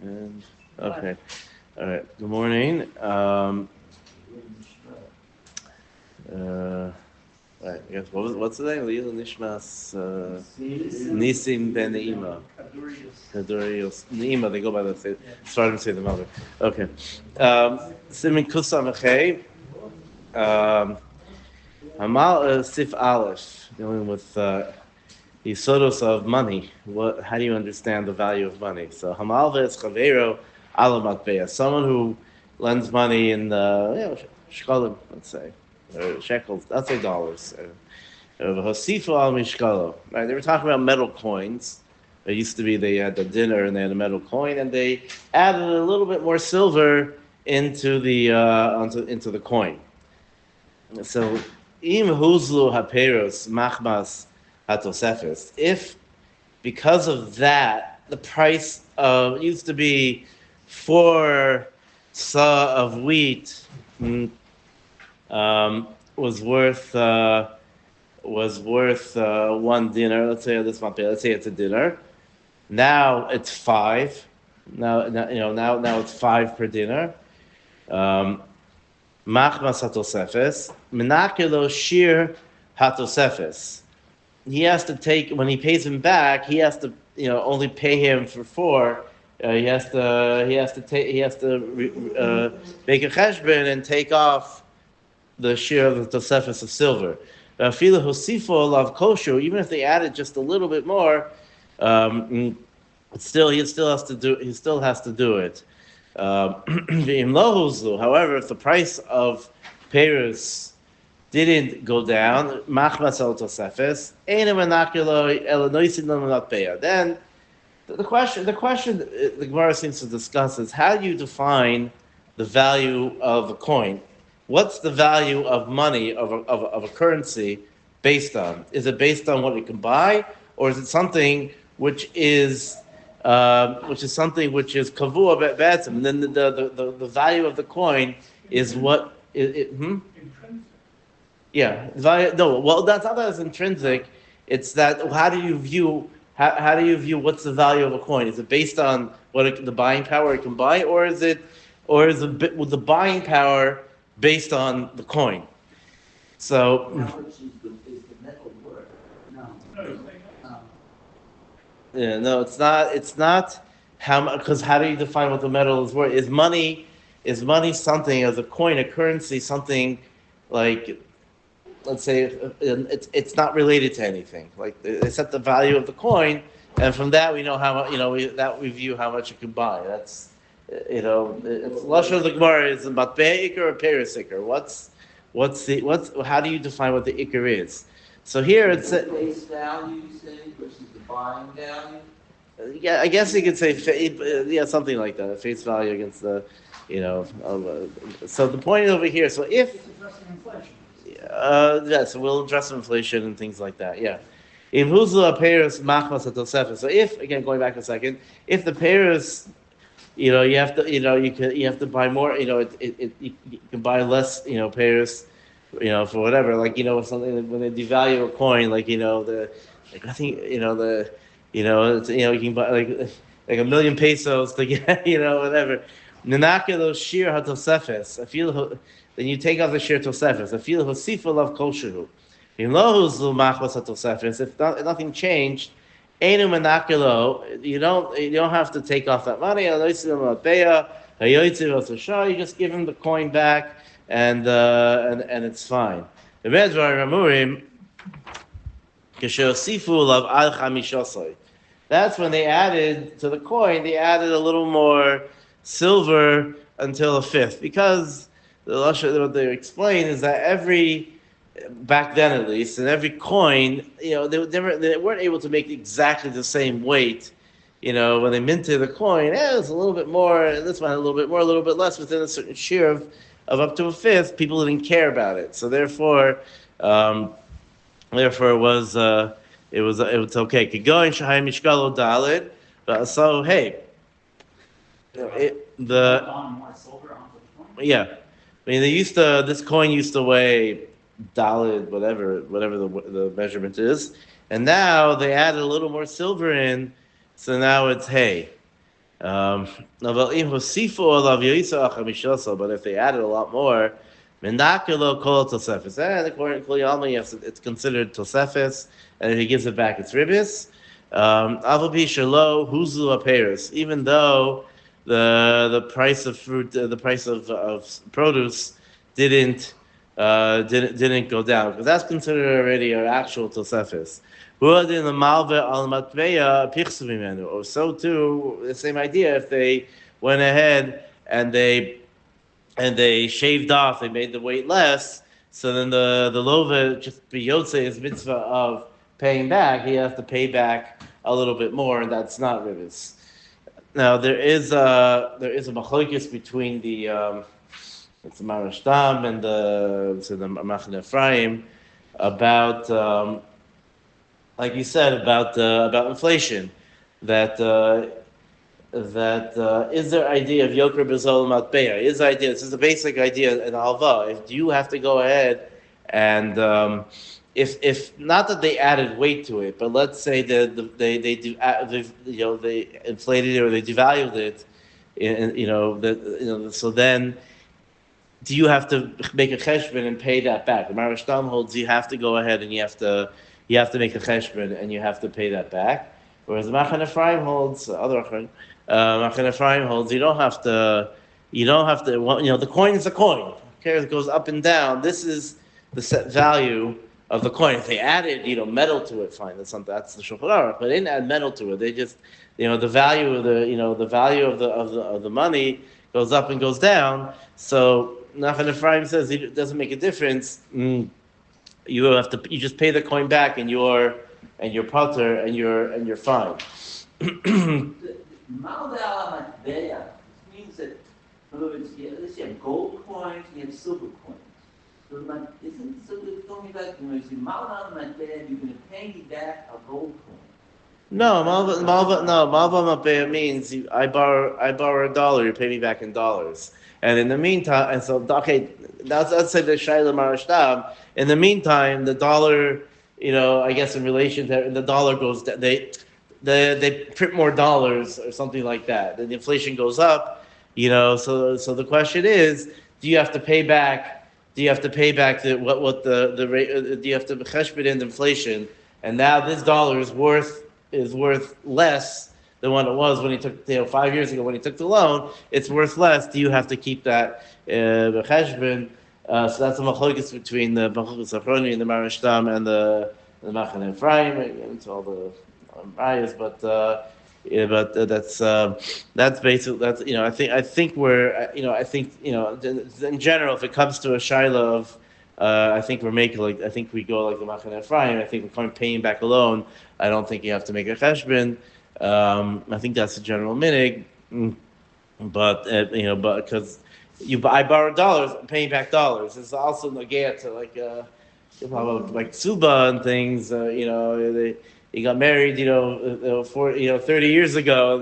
And okay, all right. Good morning. Right. I guess what's the name? Lila Nishmas Nisim Ben Neima. Kadurios Neima. They go by the starting to say the mother. Okay. Simin Kusam Achei. Hamal Sif Aleph, dealing with Yisodos of money. How do you understand the value of money? So Hamal Ves Chavero Alamatbeya, someone who lends money in shkalim, let's say, or shekels, let's say dollars. Hosifu al mishkalo. Right? They were talking about metal coins. It used to be they had the dinner and they had a metal coin, and they added a little bit more silver into the into the coin. So im huzlu haperos machmas hatosefes. If because of that the price of used to be 4 sa of wheat was worth 1 dinner. Let's say this month. Let's say it's a dinner. Now it's 5. Now it's 5 per dinner. Machmas hatosefes, menakelo shir hatosefes. He has to take when he pays him back. He has to only pay him for 4. He has to make a cheshbon and take off the share of the tosefes of silver. Fila hosifo lav kosher. Even if they added just a little bit more, he still has to do it. However, if the price of Paris didn't go down, then the question the Gemara seems to discuss is how do you define the value of a coin? What's the value of money of a currency based on? Is it based on what it can buy, or is it something which is something which is kavua be'etzem? And then the value of the coin is what Yeah, value. No, well, that's not that it's intrinsic. It's that how do you view what's the value of a coin? Is it based on the buying power it can buy, or is with the buying power based on the coin? So. How much is the metal worth? No. Yeah, no, it's not. It's not how because how do you define what the metal is worth? Is money something as a coin, a currency, something like, let's say it's not related to anything. Like they set the value of the coin, and from that we know how much we view how much it can buy. That's it's lashon of the Gemara is about ikar or peris ikar. How do you define what the ikar is? So here it's face value, you say, versus the buying value. Yeah, I guess you could say something like that. Face value against the so the point over here. So if so we'll address inflation and things like that. Yeah. So if again going back a second, if the payers, you have to buy more. You can buy less. Payers, for whatever. Like something like when they devalue a coin, like I think you can buy like 1,000,000 pesos to get whatever. Nanakelo shir hatosefes. I feel. Then you take off the shir tosefes. I feel hosifa lav kol shehu. If nothing changed, enu menakelo. You don't have to take off that money. You just give him the coin back, and it's fine. That's when they added to the coin. They added a little more silver until a fifth, because what they explain is that back then at least, in every coin, they weren't able to make exactly the same weight. When they minted the coin, it was a little bit more, and this one had a little bit more, a little bit less, within a certain share of up to a fifth. People didn't care about it, so therefore it was okay. Kigoin shahai mishkalo dalid. So hey, yeah. I mean, this coin used to weigh dalid, whatever the measurement is, and now they added a little more silver in, so now it's hay. Um, but if they added a lot more, menakelo kol tosefis. And according to Yomi, yes, it's considered tosefis, and if he gives it back, it's ribis. Avabi shalo huzu aperis. Even though the price of fruit, the price of produce didn't didn't go down, because that's considered already an actual tosefis. Or so too, the same idea. If they went ahead and they shaved off, they made the weight less. So then the lova just biyotze is mitzvah of paying back. He has to pay back a little bit more, and that's not ribis. Now there is a machlokes between the it's the Marashtam and the Machne Ephraim about like you said about inflation, that is there idea of Yoker Bezol Matbeya? Is the idea? This is the basic idea in Halva. If you have to go ahead and if not that they added weight to it, but let's say that they inflated it or they devalued it, so then do you have to make a cheshbon and pay that back? The Marashtam holds you have to go ahead and you have to make a cheshbon and you have to pay that back. Whereas the Machan Ephraim holds Machan Ephraim holds you don't have to the coin is a coin. Okay, it goes up and down. This is the set value of the coin. If they added metal to it, fine. That's the Shulchan Aruch. But they didn't add metal to it. They just the value of the value of the money goes up and goes down. So Nachman Ephraim says it doesn't make a difference. You just pay the coin back and you're potter and you're fine. Malda Matbeya means that, in other words, let's have gold coins, you have silver coins. So isn't so good talking about when you Malda Matbeya, you're going to pay me back a gold coin? No, Malva Matbeya means I borrow $1, you pay me back in dollars. And in the meantime, and so okay, let's say the Shaila Marashtab. In the meantime, the dollar, I guess in relation to the dollar goes, they print more dollars or something like that. The inflation goes up, So the question is, do you have to pay back? Do you have to pay back what the rate? Do you have to cheshbon in inflation? And now this dollar is worth less than what it was when he took 5 years ago when he took the loan. It's worth less. Do you have to keep that cheshbon? So that's a machlokes between the Machlokes Achroni and the Marashtam and the Machan Ephraim into all the bias, but that's basically I think we're in general, if it comes to a shaila of I think we go like the Machan Ephraim. I think we're kind of paying back a loan. I don't think you have to make a cheshbon. I think that's a general minig, but but because I borrow dollars, I'm paying back dollars. It's also negaya to like suba and things. He got married, 30 years ago,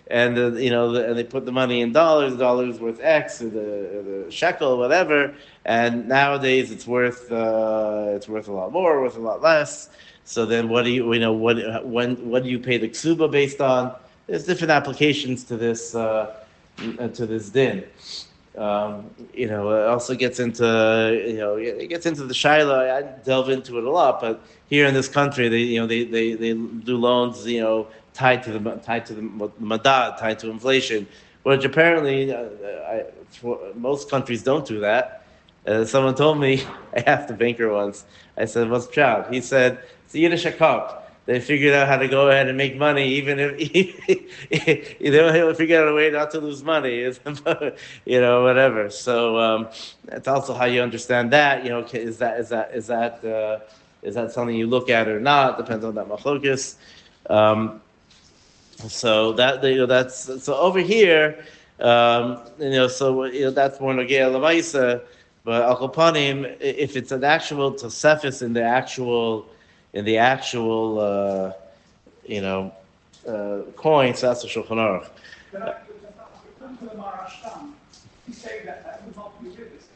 and they put the money in dollars. Dollars worth X, or the shekel, whatever. And nowadays it's worth a lot more, worth a lot less. So then, what do you what do you pay the ksuba based on? There's different applications to this din. It also gets into the shaila. I delve into it a lot, but here in this country, they do loans, tied to the madad, tied to inflation, which apparently most countries don't do that. Someone told me, I asked a banker once. I said, "What's job?" He said, "It's a Yiddish cup." They figured out how to go ahead and make money, even if they figure out a way not to lose money, whatever. So that's also how you understand that. Is that something you look at or not? Depends on that machlokes. So that's so over here. That's more nogea lamaisa. But al kapanim, if it's an actual tosefis in the actual coin, so that's a Shulchan Aruch. According to the Marashtam, he's saying that would not be with this.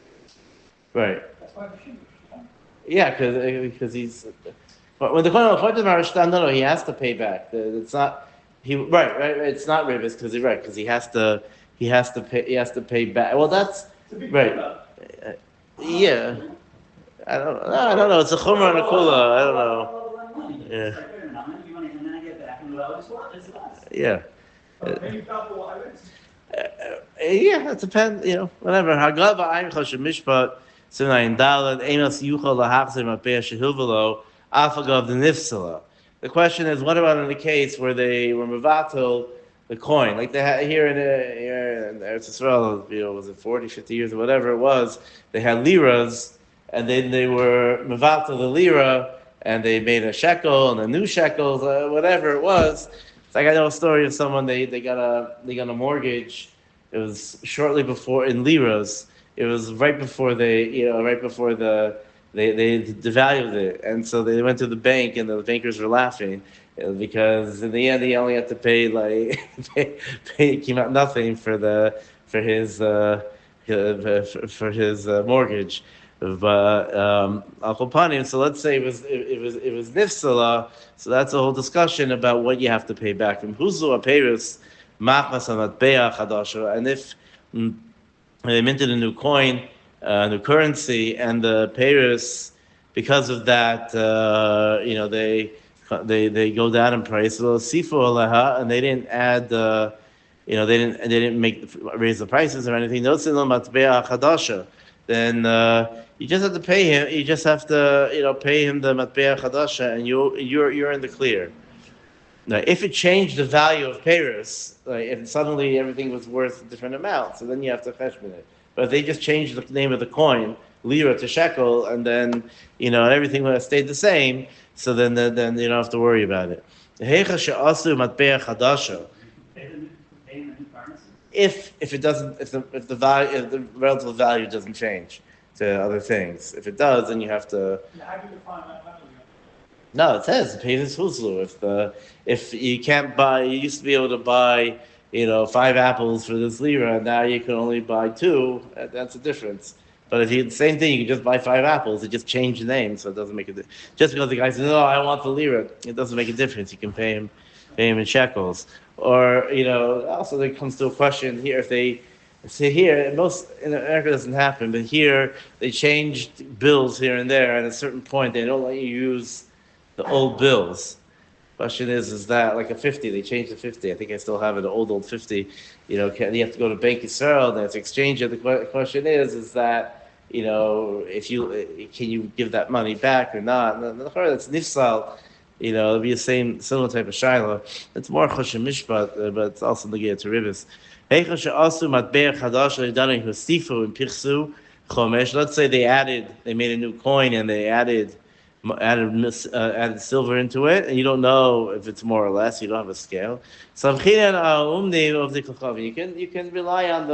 Right. That's why the Shidduch. Yeah, because he's. But when the coin according to the Marashtam, no, he has to pay back. It's not. Right. It's not ribis because he has to pay back. Well, that's It's a big right. number. Yeah, I don't know. It's a chumrah and a kula. I don't know. It's Yeah, like, wait a minute, I'm gonna give you money and then I get back and what I was worth, it's less. yeah. But maybe double what I went. Yeah, it depends, whatever. Hagla ba'ayim chashem mishpat, Sinayin Dalad, Enos Yuchal lahachzir mapeh shehilvelo, afagav the nifsala. The question is, what about in the case where they were mevatel the coin, like they had here in Eretz Yisrael, was it 40, 50 years or whatever it was, they had liras, and then they were mevatel the lira, and they made a shekel and a new shekels, whatever it was. It's like I know a story of someone they got a mortgage. It was shortly before in liras. It was right before they devalued it, and so they went to the bank, and the bankers were laughing because in the end he only had to pay like came out nothing for his mortgage. But al Panim, so let's say it was nifsala. So that's a whole discussion about what you have to pay back from huzu aperus machmas amatbeah chadasha, and if they minted a new coin, new currency, and the payers, because of that, they go down in price. So sifu aleha, and they didn't add, they didn't raise the prices or anything. No sinul matbeah chadasha. Then you just have to pay him. You just have to, pay him the matbeah chadasha, and you're in the clear. Now, if it changed the value of payers, like if suddenly everything was worth a different amount, so then you have to cheshbon it. But if they just changed the name of the coin, lira to shekel, and then everything would have stayed the same, so then you don't have to worry about it. If it doesn't, if the value, if the relative value doesn't change to other things, if it does, then you have to. How do you define that value? No, it says pay this huzlu. If you can't buy, you used to be able to buy, 5 apples for this lira, and now you can only buy 2. That's a difference. But if you the same thing, you can just buy 5 apples. It just changed the name, so it doesn't make a difference. Just because the guy says, "No, I want the lira," it doesn't make a difference. You can pay him in shekels. Or also there comes to a question here if they. See here, most in America doesn't happen, but here they changed bills here and there. At a certain point, they don't let you use the old bills. Question is that like a 50? They changed the 50. I think I still have it, an old 50. You have to go to Bank Yisrael and they have to exchange it. The question is that if can you give that money back or not? And the that's nifsal. It'll be the similar type of shaila. It's more choshen mishpat, but it's also negay to ribis. Let's say they made a new coin and they added silver into it, and you don't know if it's more or less. You don't have a scale. So you can rely on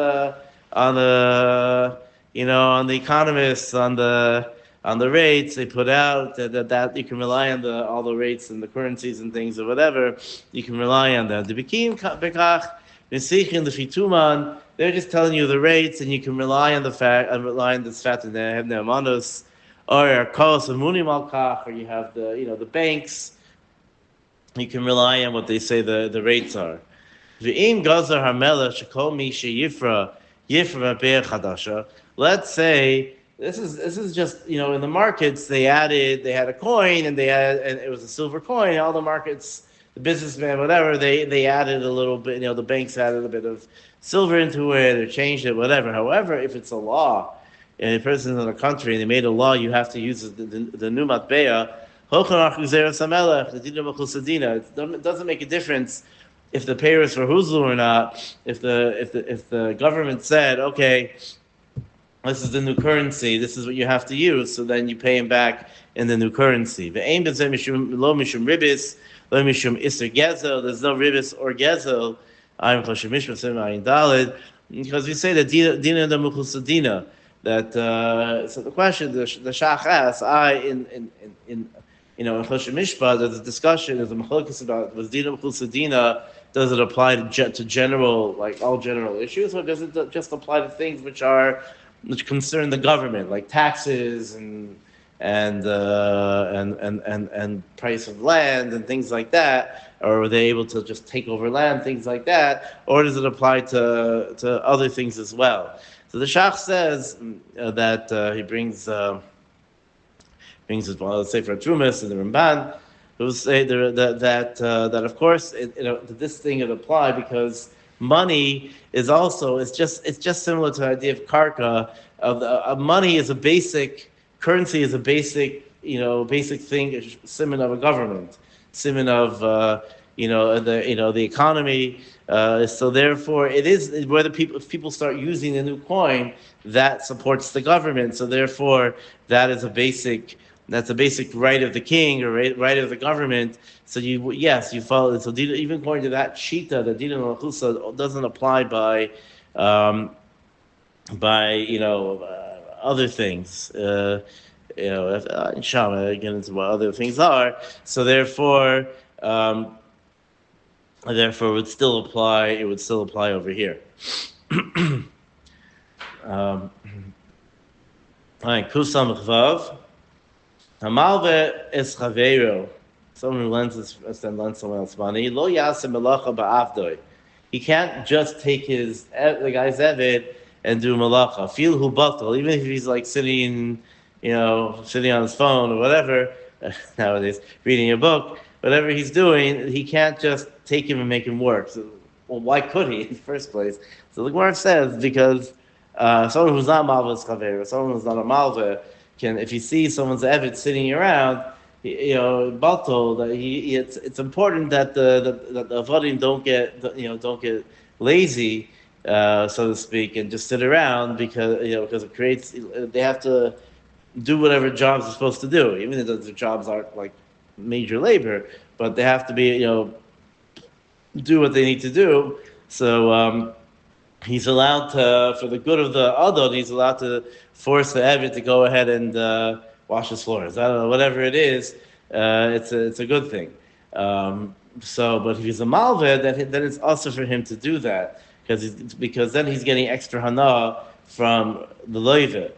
the economists, on the rates they put out. That you can rely on all the rates and the currencies and things or whatever. You can rely on them. They're just telling you the rates, and you can rely on this fact that they have ne'amanos. Or or you have the banks. You can rely on what they say the rates are. Let's say this is just in the markets they had a coin and it was a silver coin. All the markets, the businessman, whatever, they added a little bit. The banks added a bit of silver into it or changed it, whatever. However, if it's a law. And a person in a country and they made a law, you have to use the new matbeah. It doesn't make a difference if the payer is for huzlu or not. If the government said, okay, this is the new currency, this is what you have to use, so then you pay him back in the new currency. There's no ribis or gezel. Because we say that dina da muchusadina. That so the question the Shach asks, in Choshen Mishpat, there's a discussion, there's a machlokas about was dina b'chusadina. Does it apply to general, like all general issues, or does it just apply to things which concern the government, like taxes and and price of land and things like that, or were they able to just take over land, things like that, or does it apply to other things as well? So the Shach says that he brings his Sefer Trumas and the Ramban, who say that of course this thing would apply because money is also it's just similar to the idea of karka of money is a basic currency is a basic basic thing siman of a government siman of the economy. So therefore, it is whether if people start using a new coin that supports the government. So therefore, that is a basic. That's a basic right of the king or right of the government. So you follow. So even according to that shita, the Dina Malchusa doesn't apply by other things. In Shama, get into what other things are. So therefore, it would still apply. It would still apply over here. Kusam Chvav. Hamalve es chaveiro. Someone who lends someone else money. Lo yasim melacha ba'avdoi. He can't just take the guy's eved and do malacha. Feel hu batal, even if he's like sitting on his phone or whatever nowadays, reading a book, whatever he's doing, he can't just take him and make him work. So, well, why could he in the first place? So the Gemara says because someone who's not malva is chaveiro, someone who's not a malva can, if he sees someone's eved sitting around, batal, that it's important that the avodim don't get lazy, so to speak, and just sit around because it creates. They have to do whatever jobs they're supposed to do, even if the jobs aren't like major labor, but they have to be do what they need to do. So he's allowed to, for the good of the adult, he's allowed to force the eved to go ahead and wash his floors. I don't know, whatever it is, it's a good thing. But if he's a malved, then it's also for him to do that because then he's getting extra hana from the loive.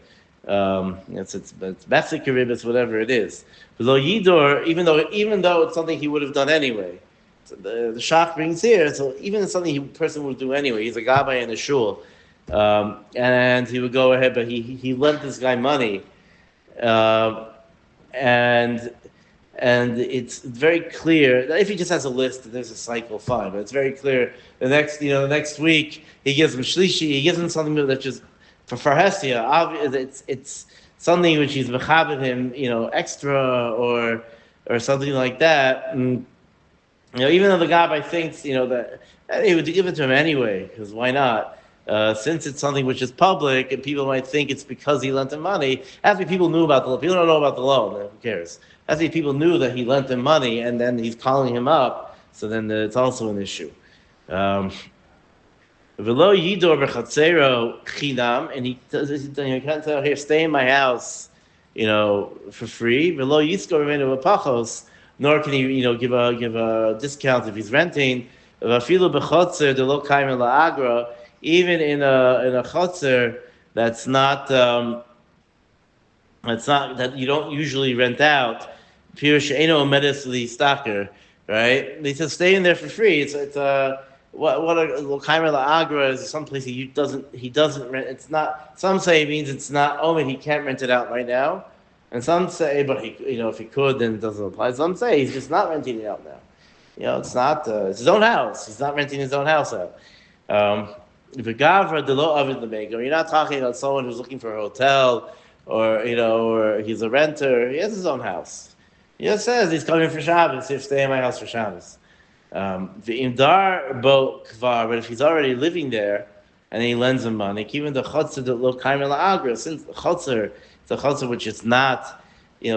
It's basic ribis, whatever it is. Lo yidor, even though it's something he would have done anyway. So the Shach brings here, so even it's something a person would do anyway. He's a gabbai in a shul, and he would go ahead, but he lent this guy money, and it's very clear that if he just has a list, there's a cycle, fine. But it's very clear the next week he gives him shlishi, he gives him something that's just for Hesia. It's something which he's mechabed him, extra or something like that. And, even though the Gabbai thinks, that he would give it to him anyway, because why not? Since it's something which is public, and people might think it's because he lent him money. After people knew about the loan, people don't know about the loan. Who cares? After people knew that he lent him money, and then he's calling him up, so then it's also an issue. V'lo yidor b'chatzero chinam, and he can't tell here, stay in my house, for free. V'lo yitzkor v'menu v'pachos. Nor can he, give a discount if he's renting. Even in a chotzer that's not that you don't usually rent out. Right? He says stay in there for free. It's what a lokaimer la'agra is someplace he doesn't rent. It's not. Some say it means it's not omen. He can't rent it out right now. And some say, but if he could, then it doesn't apply. Some say he's just not renting it out now. It's not it's his own house. He's not renting his own house out. If a gavra delo avid l'meger, you're not talking about someone who's looking for a hotel, or or he's a renter. He has his own house. He just says he's coming for Shabbos. He'll stay in my house for Shabbos. The imdar bo kvar, but if he's already living there and he lends him money, even the chotzer that lo kaimer la'agra, since the chotzer. The chotzer, which is not,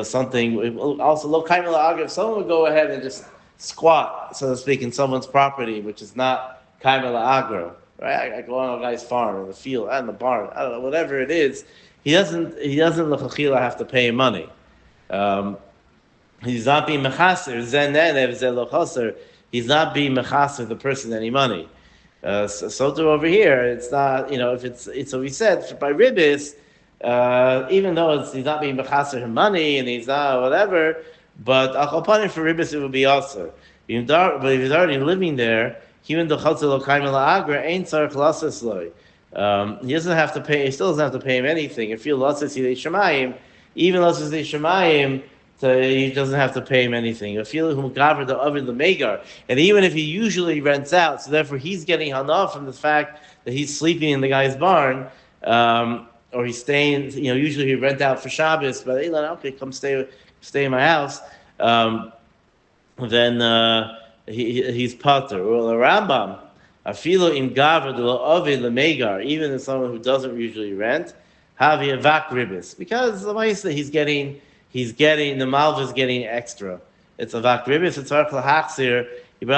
something. Also, lo kaimel la'agra. If someone would go ahead and just squat, so to speak, in someone's property, which is not kaimel la'agra, right? I go on a guy's farm, in the field, in the barn. I don't know, whatever it is. He doesn't l'chachila have to pay him money. He's not being mechaser. Zenenev zelochaser. He's not being mechaser the person any money. So to over here, it's not. If it's so we said by ribis. even though he's not being mechaser him money and he's not whatever, but achopanim for ribis it would be also. But if he's already living there, even the chatzil okaim la'agra ain't tzarich lasses loy. He doesn't have to pay. He still doesn't have to pay him anything. If you lasses yidei shemayim, even lasses yidei shemayim, so he doesn't have to pay him anything. If you who gaver the oven the megar, and even if he usually rents out, so therefore he's getting hana from the fact that he's sleeping in the guy's barn. Or he's staying, usually he rent out for Shabbos, but okay, come stay in my house. Then he's pater. Or the Rambam, afilu in gaver de ovid lemegar, even if someone who doesn't usually rent, have a vak ribis, because the ma'aseh he's getting the malva is getting extra. It's a vak ribis. It's arch lahachzir. If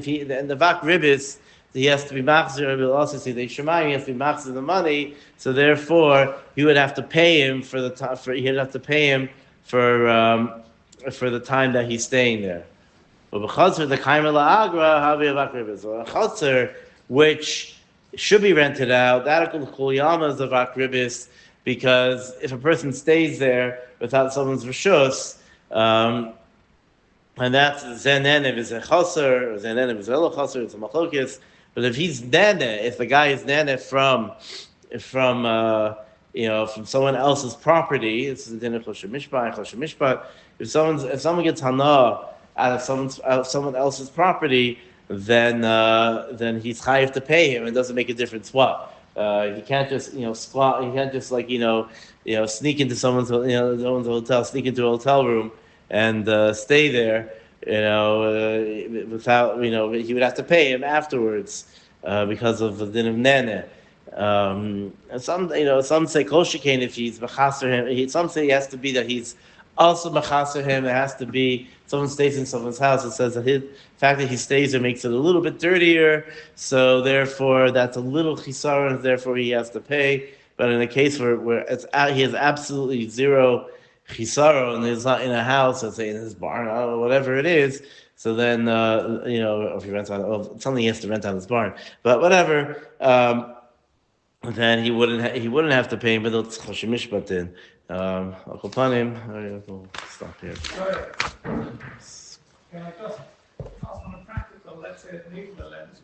he and the vak ribis. He has to be machzir. Also, see, he has to be machzir the money. So therefore, you would have to pay him for the time. He'd have to pay him for the time that he's staying there. But b'chatzir the kaimer la'agra havi avak ribis, or a chatzir which should be rented out. That kuliyama is avak ribis, because if a person stays there without someone's reshus. And that's zenenev is a chaser, or zenenev is a chaser. It's a machlokes. But if he's nene, if the guy is nene from someone else's property, it's the din of choshev mishpat. If someone gets hana out of someone else's property, then he's chayiv to pay him. It doesn't make a difference what. He can't just squat. He can't just sneak into someone's hotel, sneak into a hotel room and stay there. Without he would have to pay him afterwards because of the din of nene. Some say kol shekain if he's mechaser him. Some say it has to be that he's also mechaser him. It has to be someone stays in someone's house. It says that the fact that he stays there makes it a little bit dirtier. So therefore, that's a little chisaron. Therefore, he has to pay. But in a case where he has absolutely zero chisaro and he's not in a house, let's say in his barn, I don't know, whatever it is. So then, if he rents out, something he has to rent out his barn, but whatever. Then he wouldn't have to pay him, but it's choshev mishpat then. We'll stop here. Can I just ask on a practical, let's say, legal lens?